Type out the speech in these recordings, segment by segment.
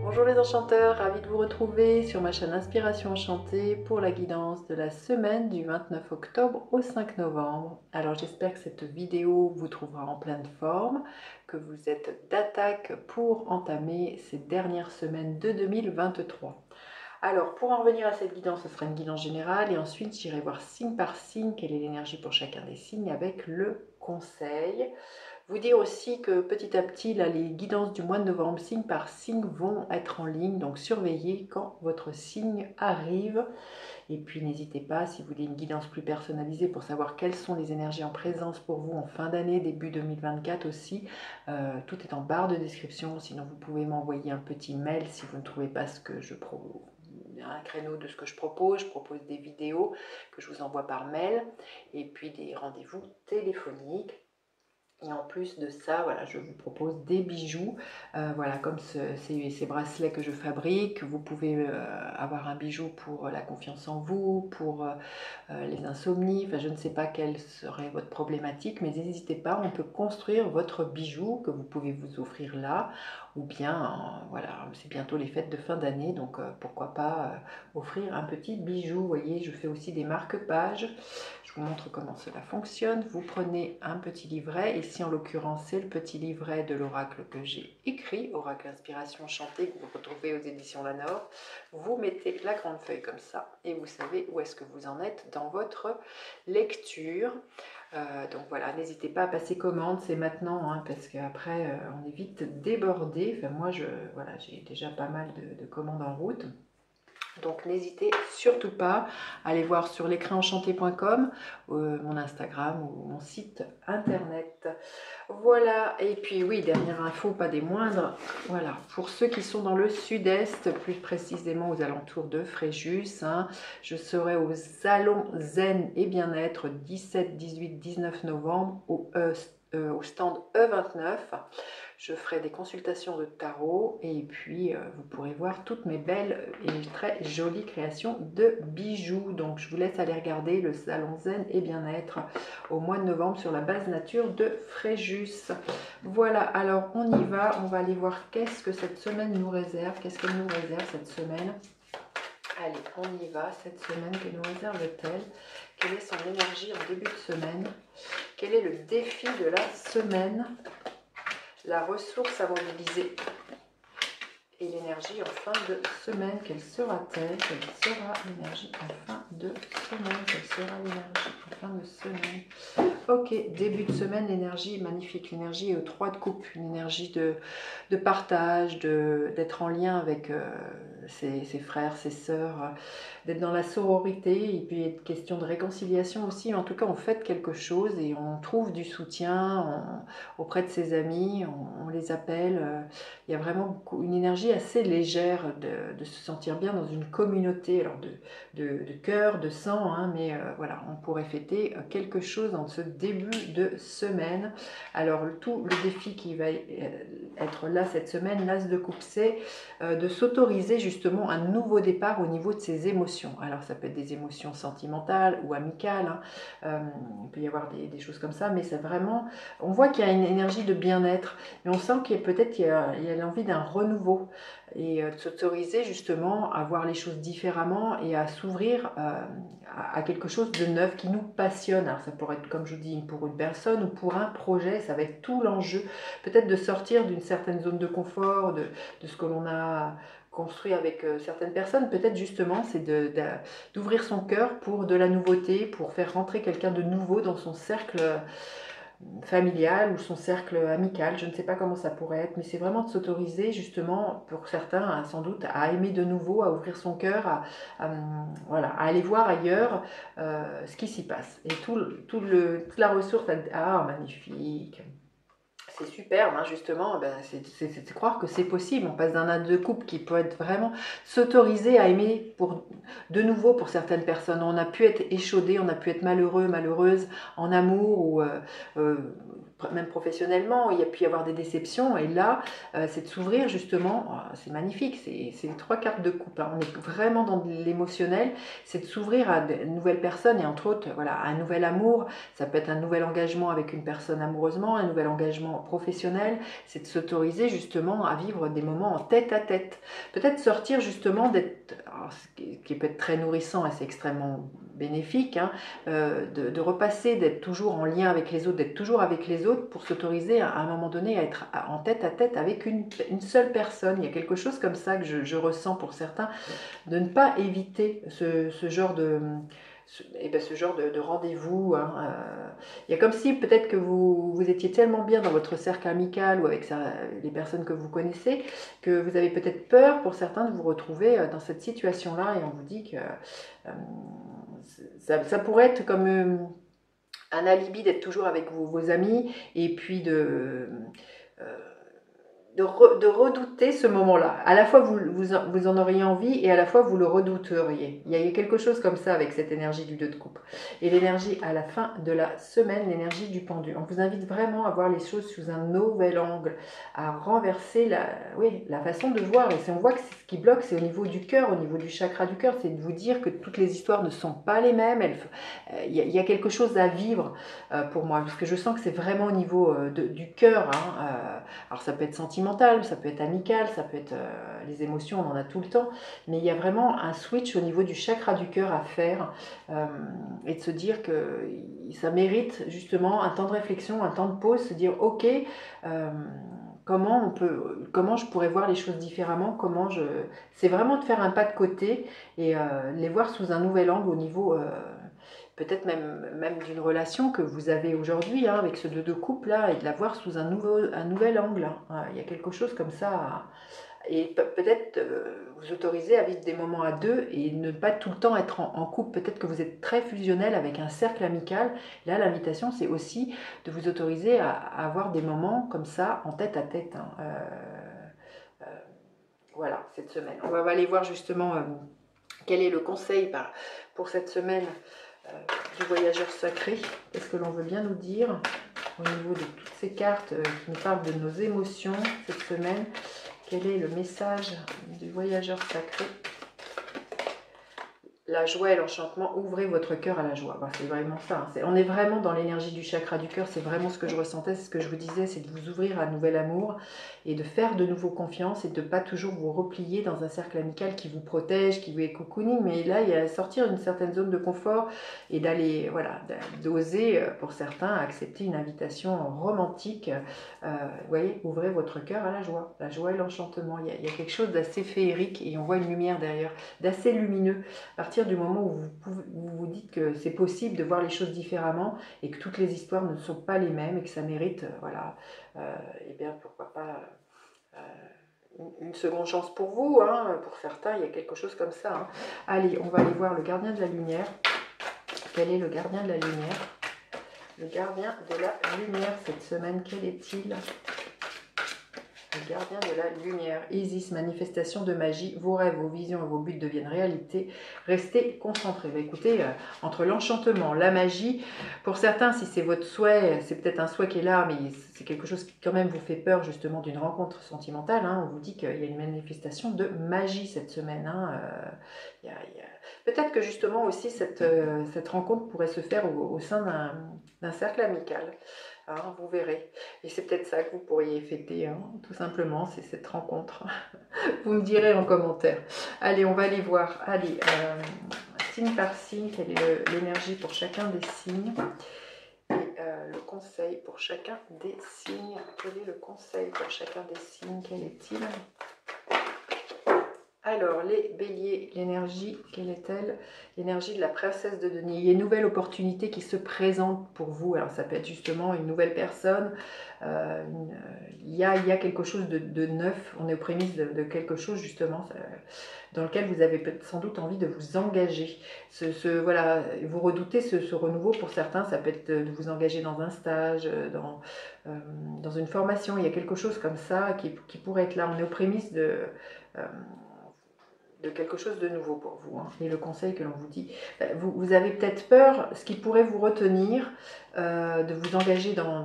Bonjour les enchanteurs, ravi de vous retrouver sur ma chaîne Inspiration Enchantée pour la guidance de la semaine du 29 octobre au 5 novembre. Alors j'espère que cette vidéo vous trouvera en pleine forme, que vous êtes d'attaque pour entamer ces dernières semaines de 2023. Alors pour en revenir à cette guidance, ce sera une guidance générale et ensuite j'irai voir signe par signe quelle est l'énergie pour chacun des signes avec le conseil. Vous dire aussi que petit à petit, là, les guidances du mois de novembre, signe par signe, vont être en ligne. Donc surveillez quand votre signe arrive. Et puis n'hésitez pas, si vous voulez une guidance plus personnalisée pour savoir quelles sont les énergies en présence pour vous en fin d'année, début 2024 aussi. Tout est en barre de description. Sinon, vous pouvez m'envoyer un petit mail si vous ne trouvez pas ce que je propose. Un créneau de ce que je propose des vidéos que je vous envoie par mail et puis des rendez-vous téléphoniques. Et en plus de ça, voilà, je vous propose des bijoux, voilà, comme ces bracelets que je fabrique. Vous pouvez avoir un bijou pour la confiance en vous, pour les insomnies, enfin je ne sais pas quelle serait votre problématique, mais n'hésitez pas, on peut construire votre bijou que vous pouvez vous offrir là, ou bien, voilà, c'est bientôt les fêtes de fin d'année, donc pourquoi pas offrir un petit bijou. Vous voyez, je fais aussi des marque-pages. Je vous montre comment cela fonctionne. Vous prenez un petit livret, ici en l'occurrence c'est le petit livret de l'oracle que j'ai écrit, Oracle Inspiration Enchantée, que vous retrouvez aux éditions Lanor. Vous mettez la grande feuille comme ça et vous savez où est-ce que vous en êtes dans votre lecture. Donc voilà, n'hésitez pas à passer commande, c'est maintenant, hein, parce qu'après on est vite débordé. Enfin moi, voilà, j'ai déjà pas mal de commandes en route. Donc n'hésitez surtout pas à aller voir sur l'écrinenchanté.com, mon Instagram ou mon site internet. Voilà, et puis oui, dernière info, pas des moindres, voilà, pour ceux qui sont dans le sud-est, plus précisément aux alentours de Fréjus, hein, je serai au Salon Zen et Bien-être 17, 18, 19 novembre au stand E29. Je ferai des consultations de tarot et puis vous pourrez voir toutes mes belles et très jolies créations de bijoux. Donc je vous laisse aller regarder le Salon Zen et Bien-être au mois de novembre sur la base nature de Fréjus. Voilà, alors on y va, on va aller voir qu'est-ce que cette semaine nous réserve, qu'est-ce qu'elle nous réserve cette semaine. Allez, on y va, cette semaine, que nous réserve-t-elle? Quelle est son énergie en début de semaine? Quel est le défi de la semaine? La ressource à mobiliser et l'énergie en fin de semaine, quelle sera-t-elle? Quelle sera l'énergie en fin de semaine? Quelle sera l'énergie en fin de semaine? Ok, début de semaine, l'énergie magnifique, l'énergie 3 de coupe, une énergie de partage, d'être en lien avec ses frères, ses sœurs, d'être dans la sororité, et puis il y a une question de réconciliation aussi. En tout cas, on fait quelque chose et on trouve du soutien auprès de ses amis, on les appelle. Il y a vraiment une énergie assez légère de se sentir bien dans une communauté, alors de cœur, de sang, hein, mais voilà, on pourrait fêter quelque chose en ce début de semaine. Alors tout le défi qui va être là cette semaine, l'As de coupe, c'est de s'autoriser justement un nouveau départ au niveau de ses émotions. Alors ça peut être des émotions sentimentales ou amicales, hein. Il peut y avoir des choses comme ça, mais c'est vraiment, on voit qu'il y a une énergie de bien-être, mais on sent qu'il y a peut-être il y a l'envie d'un renouveau et de s'autoriser justement à voir les choses différemment et à s'ouvrir à quelque chose de neuf qui nous passionne. Alors ça pourrait être, comme je vous dis, pour une personne ou pour un projet, ça va être tout l'enjeu, peut-être de sortir d'une certaine zone de confort, de ce que l'on a construit avec certaines personnes. Peut-être justement c'est d'ouvrir son cœur pour de la nouveauté, pour faire rentrer quelqu'un de nouveau dans son cercle familial ou son cercle amical, je ne sais pas comment ça pourrait être, mais c'est vraiment de s'autoriser justement pour certains sans doute à aimer de nouveau, à ouvrir son cœur, voilà, à aller voir ailleurs ce qui s'y passe. Et toute la ressource, ah magnifique, c'est superbe, hein, justement, ben, c'est croire que c'est possible. On passe d'un âge de couple qui peut être vraiment s'autoriser à aimer de nouveau pour certaines personnes. On a pu être échaudé, on a pu être malheureux, malheureuse en amour ou même professionnellement. Il y a pu y avoir des déceptions et là, c'est de s'ouvrir justement. C'est magnifique, c'est les 3 cartes de couple. Hein. On est vraiment dans l'émotionnel. C'est de s'ouvrir à de nouvelles personnes et entre autres, voilà, à un nouvel amour. Ça peut être un nouvel engagement avec une personne amoureusement, un nouvel engagement professionnel, c'est de s'autoriser justement à vivre des moments en tête à tête. Peut-être sortir justement d'être, ce qui peut être très nourrissant et c'est extrêmement bénéfique, hein, de repasser, d'être toujours en lien avec les autres, d'être toujours avec les autres pour s'autoriser à un moment donné à être en tête à tête avec une seule personne. Il y a quelque chose comme ça que je ressens pour certains, de ne pas éviter ce genre de... ce genre de rendez-vous, hein, il y a comme si peut-être que vous étiez tellement bien dans votre cercle amical ou avec les personnes que vous connaissez, que vous avez peut-être peur pour certains de vous retrouver dans cette situation-là et on vous dit que ça pourrait être comme un alibi d'être toujours avec vos amis et puis euh, de redouter ce moment-là. À la fois, vous en auriez envie et à la fois, vous le redouteriez. Il y a quelque chose comme ça avec cette énergie du 2 de coupe. Et l'énergie à la fin de la semaine, l'énergie du pendu. On vous invite vraiment à voir les choses sous un nouvel angle, à renverser la façon de voir. Et si on voit que ce qui bloque, c'est au niveau du cœur, au niveau du chakra du cœur, c'est de vous dire que toutes les histoires ne sont pas les mêmes. Il y a quelque chose à vivre pour moi, parce que je sens que c'est vraiment au niveau du cœur. Alors ça peut être sentimental, ça peut être amical, ça peut être les émotions, on en a tout le temps, mais il y a vraiment un switch au niveau du chakra du cœur à faire et de se dire que ça mérite justement un temps de réflexion, un temps de pause, se dire ok, comment je pourrais voir les choses différemment, c'est vraiment de faire un pas de côté et les voir sous un nouvel angle au niveau peut-être même d'une relation que vous avez aujourd'hui hein, avec ce 2 de couple là et de la voir sous un nouvel angle. Hein. Il y a quelque chose comme ça. Et peut-être vous autoriser à vivre des moments à deux et ne pas tout le temps être en couple. Peut-être que vous êtes très fusionnel avec un cercle amical. Là, l'invitation, c'est aussi de vous autoriser à avoir des moments comme ça en tête à tête. Hein. Voilà, cette semaine. On va aller voir justement quel est le conseil pour cette semaine du voyageur sacré. Qu'est-ce que l'on veut bien nous dire au niveau de toutes ces cartes qui nous parlent de nos émotions cette semaine? Quel est le message du voyageur sacré? La joie et l'enchantement, ouvrez votre cœur à la joie. Ben, c'est vraiment ça. Hein. On est vraiment dans l'énergie du chakra du cœur. C'est vraiment ce que je ressentais, c'est ce que je vous disais, c'est de vous ouvrir à un nouvel amour et de faire de nouveau confiance et de ne pas toujours vous replier dans un cercle amical qui vous protège, qui vous est cocooning. Mais là, il y a sortir d'une certaine zone de confort et d'aller, voilà, d'oser pour certains accepter une invitation romantique. Vous voyez, ouvrez votre cœur à la joie et l'enchantement. Il y a quelque chose d'assez féerique et on voit une lumière derrière, d'assez lumineux. À partir du moment où vous vous dites que c'est possible de voir les choses différemment et que toutes les histoires ne sont pas les mêmes et que ça mérite, voilà, eh bien pourquoi pas une seconde chance pour vous, hein, pour certains, il y a quelque chose comme ça. Hein. Allez, on va aller voir le gardien de la lumière. Quel est le gardien de la lumière? Le gardien de la lumière cette semaine, quel est-il? Le gardien de la lumière. Isis, manifestation de magie. Vos rêves, vos visions et vos buts deviennent réalité. Restez concentrés. Bah, écoutez, entre l'enchantement, la magie, pour certains, si c'est votre souhait, c'est peut-être un souhait qui est là, mais c'est quelque chose qui quand même vous fait peur justement d'une rencontre sentimentale. Hein. On vous dit qu'il y a une manifestation de magie cette semaine. Hein. Peut-être que justement aussi cette rencontre pourrait se faire au sein d'un cercle amical. Hein, vous verrez. Et c'est peut-être ça que vous pourriez fêter, hein, tout simplement, c'est cette rencontre. Vous me direz en commentaire. Allez, on va aller voir. Allez, signe par signe, quelle est l'énergie pour chacun des signes. Et le conseil pour chacun des signes. Quel est le conseil pour chacun des signes? Quel est-il? Alors, les béliers, l'énergie, quelle est-elle? L'énergie de la princesse de denier. Il y a une nouvelle opportunité qui se présente pour vous. Alors, ça peut être justement une nouvelle personne. Il y a quelque chose de neuf. On est aux prémices de quelque chose, justement, dans lequel vous avez sans doute envie de vous engager. Voilà, vous redoutez ce renouveau pour certains. Ça peut être de vous engager dans un stage, dans une formation. Il y a quelque chose comme ça qui pourrait être là. On est aux prémices de quelque chose de nouveau pour vous. Hein. Et le conseil que l'on vous dit, vous avez peut-être peur, ce qui pourrait vous retenir, de vous engager dans...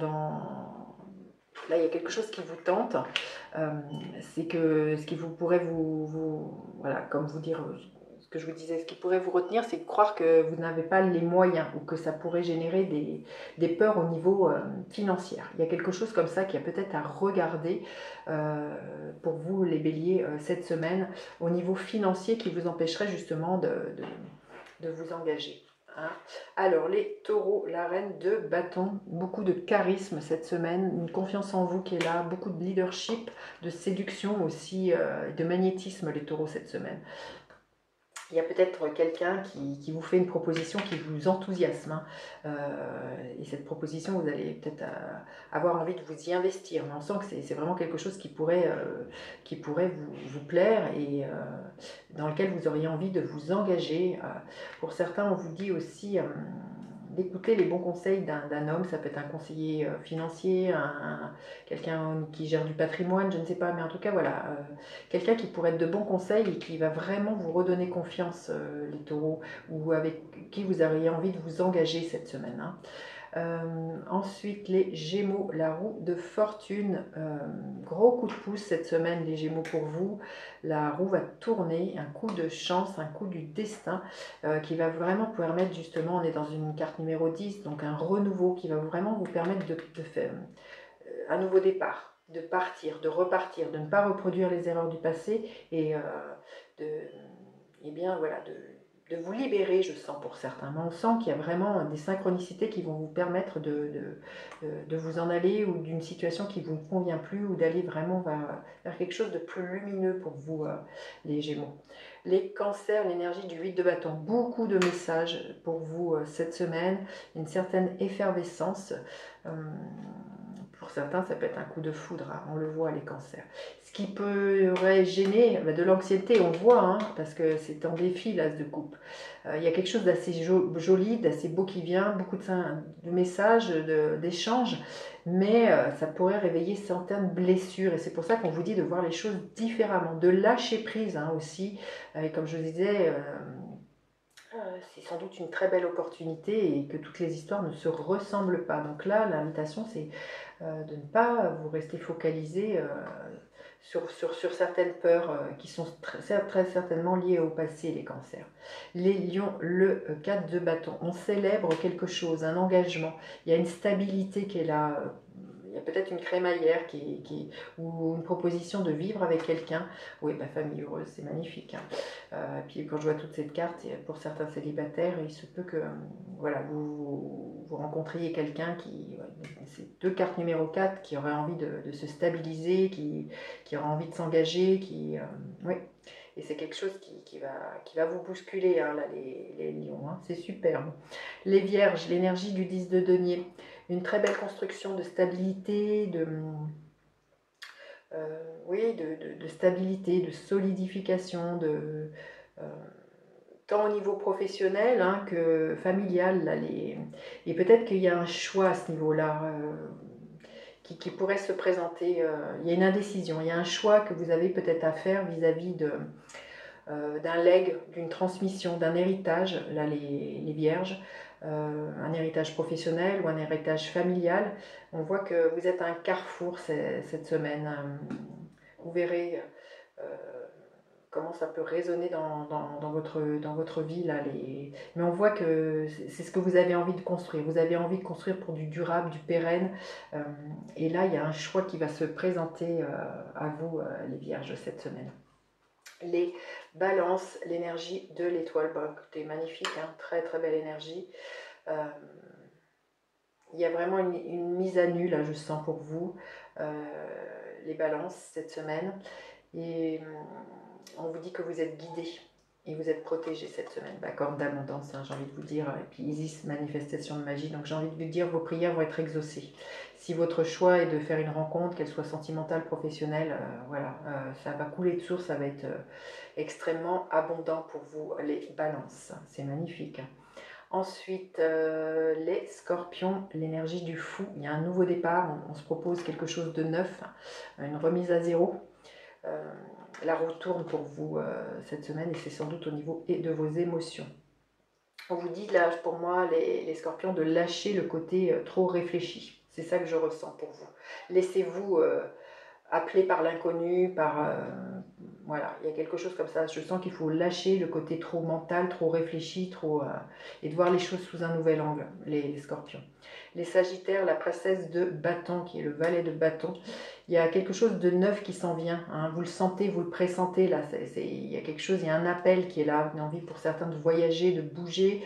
Là, il y a quelque chose qui vous tente, c'est que ce qui vous pourrait voilà, comme vous dire, que je vous disais, ce qui pourrait vous retenir, c'est de croire que vous n'avez pas les moyens ou que ça pourrait générer des peurs au niveau financier. Il y a quelque chose comme ça qui a peut-être à regarder pour vous, les béliers, cette semaine, au niveau financier qui vous empêcherait justement de vous engager. Hein. Alors, les taureaux, la reine de bâton, beaucoup de charisme cette semaine, une confiance en vous qui est là, beaucoup de leadership, de séduction aussi, de magnétisme, les taureaux cette semaine. Il y a peut-être quelqu'un qui vous fait une proposition qui vous enthousiasme. Hein. Et cette proposition, vous allez peut-être avoir envie de vous y investir. Mais on sent que c'est vraiment quelque chose qui pourrait vous plaire et dans lequel vous auriez envie de vous engager. Pour certains, on vous dit aussi d'écouter les bons conseils d'un homme. Ça peut être un conseiller financier, quelqu'un qui gère du patrimoine, je ne sais pas. Mais en tout cas, voilà, quelqu'un qui pourrait être de bons conseils et qui va vraiment vous redonner confiance, les taureaux, ou avec qui vous auriez envie de vous engager cette semaine. Hein. Ensuite, les Gémeaux, la roue de fortune, gros coup de pouce cette semaine, les Gémeaux pour vous. La roue va tourner, un coup de chance, un coup du destin qui va vraiment vous permettre, justement, on est dans une carte numéro 10, donc un renouveau qui va vraiment vous permettre de faire un nouveau départ, de partir, de repartir, de ne pas reproduire les erreurs du passé et bien, voilà, de vous libérer, je sens pour certains. Mais on sent qu'il y a vraiment des synchronicités qui vont vous permettre de vous en aller ou d'une situation qui ne vous convient plus ou d'aller vraiment vers quelque chose de plus lumineux pour vous, les Gémeaux. Les cancers, l'énergie du 8 de bâton, beaucoup de messages pour vous cette semaine, une certaine effervescence. Pour certains, ça peut être un coup de foudre, hein, on le voit, les cancers. Ce qui pourrait gêner, de l'anxiété, on voit, hein, parce que c'est en défi, l'as de coupe. Il y a quelque chose d'assez joli, d'assez beau qui vient, beaucoup de messages, d'échanges, mais ça pourrait réveiller certaines blessures, et c'est pour ça qu'on vous dit de voir les choses différemment, de lâcher prise hein, aussi, et comme je disais, c'est sans doute une très belle opportunité et que toutes les histoires ne se ressemblent pas. Donc là, l'invitation, c'est de ne pas vous rester focalisé sur certaines peurs qui sont très certainement liées au passé, les cancers. Les lions, le 4 de bâton, on célèbre quelque chose, un engagement, il y a une stabilité qui est là. Il y a peut-être une crémaillère ou une proposition de vivre avec quelqu'un. Oui, famille heureuse, c'est magnifique. Hein. Puis quand je vois toute cette carte, pour certains célibataires, il se peut que voilà, vous rencontriez quelqu'un c'est deux cartes numéro 4, qui aurait envie de se stabiliser, qui aura envie de s'engager, oui. Et c'est quelque chose qui va vous bousculer, hein, là, les lions. Hein. C'est superbe. Les vierges, l'énergie du 10 de denier. Une très belle construction de stabilité, de stabilité, de solidification, tant au niveau professionnel hein, que familial. Là, et peut-être qu'il y a un choix à ce niveau-là qui pourrait se présenter. Il y a une indécision, il y a un choix que vous avez peut-être à faire vis-à-vis d'un legs, d'une transmission, d'un héritage, là les vierges, un héritage professionnel ou un héritage familial. On voit que vous êtes à un carrefour cette semaine. Vous verrez comment ça peut résonner dans votre vie. Là, mais on voit que c'est ce que vous avez envie de construire. Vous avez envie de construire pour du durable, du pérenne. Et là, il y a un choix qui va se présenter à vous, les vierges, cette semaine. Les balances, l'énergie de l'étoile. Bon, écoutez, magnifique, hein, très très belle énergie. Il y a vraiment une mise à nu, là, je sens pour vous, les balances, cette semaine. Et on vous dit que vous êtes guidés et vous êtes protégés cette semaine. Corde d'abondance, hein, j'ai envie de vous dire. Et puis Isis, manifestation de magie. Donc j'ai envie de vous dire, vos prières vont être exaucées. Si votre choix est de faire une rencontre, qu'elle soit sentimentale, professionnelle, voilà, ça va couler de source, ça va être extrêmement abondant pour vous, les balances. C'est magnifique. Ensuite, les scorpions, l'énergie du fou. Il y a un nouveau départ, on se propose quelque chose de neuf, une remise à zéro. La roue tourne pour vous cette semaine et c'est sans doute au niveau de vos émotions. On vous dit là, pour moi, les scorpions, de lâcher le côté trop réfléchi. C'est ça que je ressens pour vous. Laissez-vous appeler par l'inconnu, voilà, il y a quelque chose comme ça. Je sens qu'il faut lâcher le côté trop mental, trop réfléchi, et de voir les choses sous un nouvel angle, les scorpions. Les sagittaires, la princesse de bâton, qui est le valet de bâton, il y a quelque chose de neuf qui s'en vient, hein. Vous le sentez, vous le pressentez là, il y a quelque chose, il y a un appel qui est là, une envie pour certains de voyager, de bouger,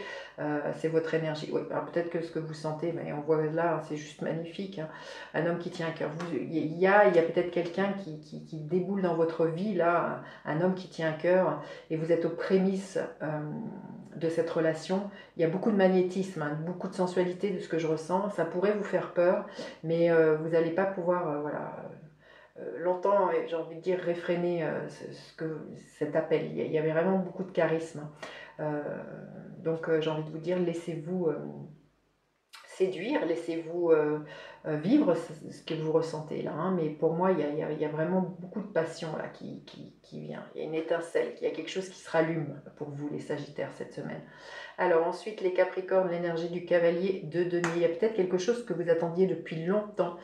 c'est votre énergie. Oui, alors peut-être que ce que vous sentez, mais on voit là, c'est juste magnifique, hein. Un homme qui tient à cœur. Il y a peut-être quelqu'un qui déboule dans votre vie là, un homme qui tient à cœur, et vous êtes aux prémices de cette relation. Il y a beaucoup de magnétisme, hein, beaucoup de sensualité de ce que je ressens. Ça pourrait vous faire peur, mais vous n'allez pas pouvoir, voilà, longtemps, j'ai envie de dire, réfréner cet appel. Il y avait vraiment beaucoup de charisme. Donc j'ai envie de vous dire, laissez-vous séduire, laissez-vous vivre ce que vous ressentez là, hein. Mais pour moi, il y a vraiment beaucoup de passion là qui vient. Il y a une étincelle, il y a quelque chose qui se rallume pour vous les Sagittaires cette semaine. Alors ensuite, les Capricornes, l'énergie du cavalier de denier. Il y a peut-être quelque chose que vous attendiez depuis longtemps.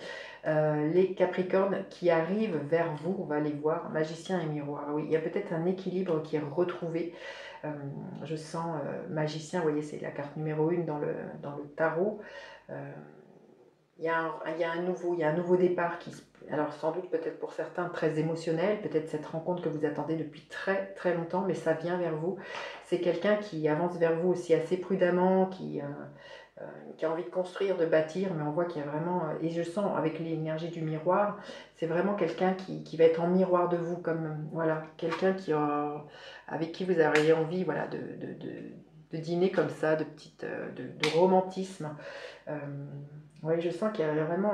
Les Capricornes qui arrivent vers vous, on va les voir, magicien et miroir. Oui, il y a peut-être un équilibre qui est retrouvé. Je sens magicien, vous voyez, c'est la carte numéro 1 dans le tarot. Il y a un nouveau départ alors sans doute peut-être pour certains très émotionnel, peut-être cette rencontre que vous attendez depuis très très longtemps, mais ça vient vers vous. C'est quelqu'un qui avance vers vous aussi assez prudemment, qui a envie de construire, de bâtir, mais on voit qu'il y a vraiment, et je sens avec l'énergie du miroir, c'est vraiment quelqu'un qui va être en miroir de vous, comme voilà, quelqu'un avec qui vous auriez envie, voilà, de dîner comme ça, de romantisme. Oui, je sens qu'il y a vraiment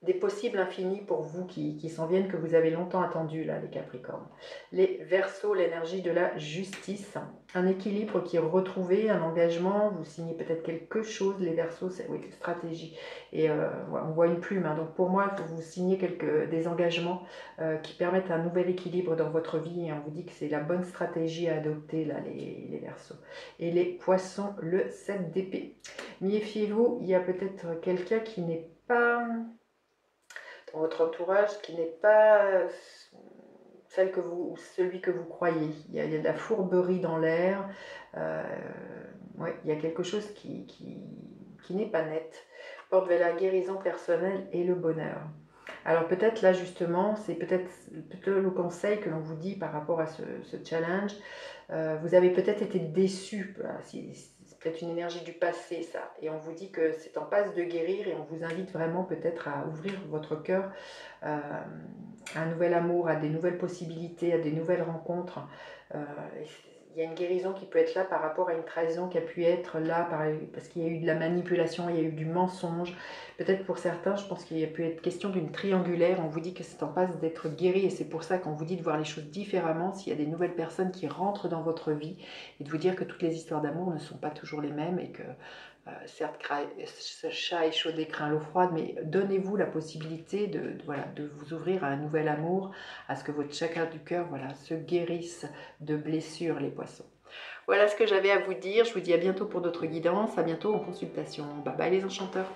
des possibles infinis pour vous qui s'en viennent, que vous avez longtemps attendu, là, les Capricornes. Les Verseaux, l'énergie de la justice, un équilibre qui est retrouvé, un engagement, vous signez peut-être quelque chose, les Verseaux, c'est oui, stratégie. Et on voit une plume, hein. Donc pour moi, il faut vous signer des engagements qui permettent un nouvel équilibre dans votre vie, et on vous dit que c'est la bonne stratégie à adopter, là, les Verseaux. Et les Poissons, le 7 d'épée. Méfiez-vous, il y a peut-être quelqu'un qui n'est pas dans votre entourage, qui n'est pas celui que vous croyez. Il y a de la fourberie dans l'air. Ouais, il y a quelque chose qui n'est pas net. Porte vers la guérison personnelle et le bonheur. Alors peut-être là justement, c'est peut-être le conseil que l'on vous dit par rapport à ce challenge. Vous avez peut-être été déçu. C'est peut-être une énergie du passé, ça. Et on vous dit que c'est en passe de guérir, et on vous invite vraiment peut-être à ouvrir votre cœur à un nouvel amour, à des nouvelles possibilités, à des nouvelles rencontres. Il y a une guérison qui peut être là par rapport à une trahison qui a pu être là parce qu'il y a eu de la manipulation, il y a eu du mensonge. Peut-être pour certains, je pense qu'il y a pu être question d'une triangulaire. On vous dit que c'est en passe d'être guéri, et c'est pour ça qu'on vous dit de voir les choses différemment s'il y a des nouvelles personnes qui rentrent dans votre vie, et de vous dire que toutes les histoires d'amour ne sont pas toujours les mêmes, et que certes, ce chat échaudé craint l'eau froide, mais donnez-vous la possibilité voilà, de vous ouvrir à un nouvel amour, à ce que votre chakra du cœur, voilà, se guérisse de blessures, les poissons. Voilà ce que j'avais à vous dire. Je vous dis à bientôt pour d'autres guidances. À bientôt en consultation. Bye bye les enchanteurs.